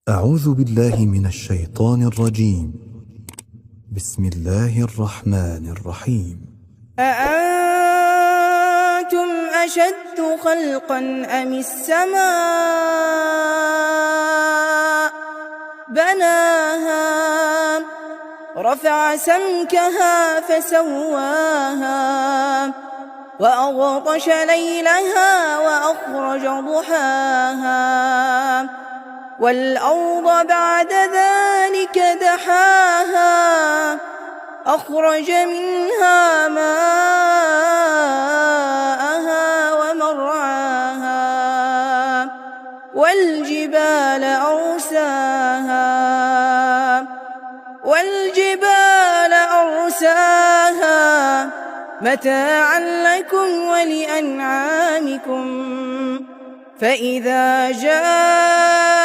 أعوذ بالله من الشيطان الرجيم. بسم الله الرحمن الرحيم. أأنتم أشد خلقا أم السماء بناها رفع سمكها فسواها وأغطش ليلها وأخرج ضحاها والأرض بعد ذلك دحاها أخرج منها ماءها ومرعاها والجبال أرساها متاعا لكم ولأنعامكم فإذا جاءت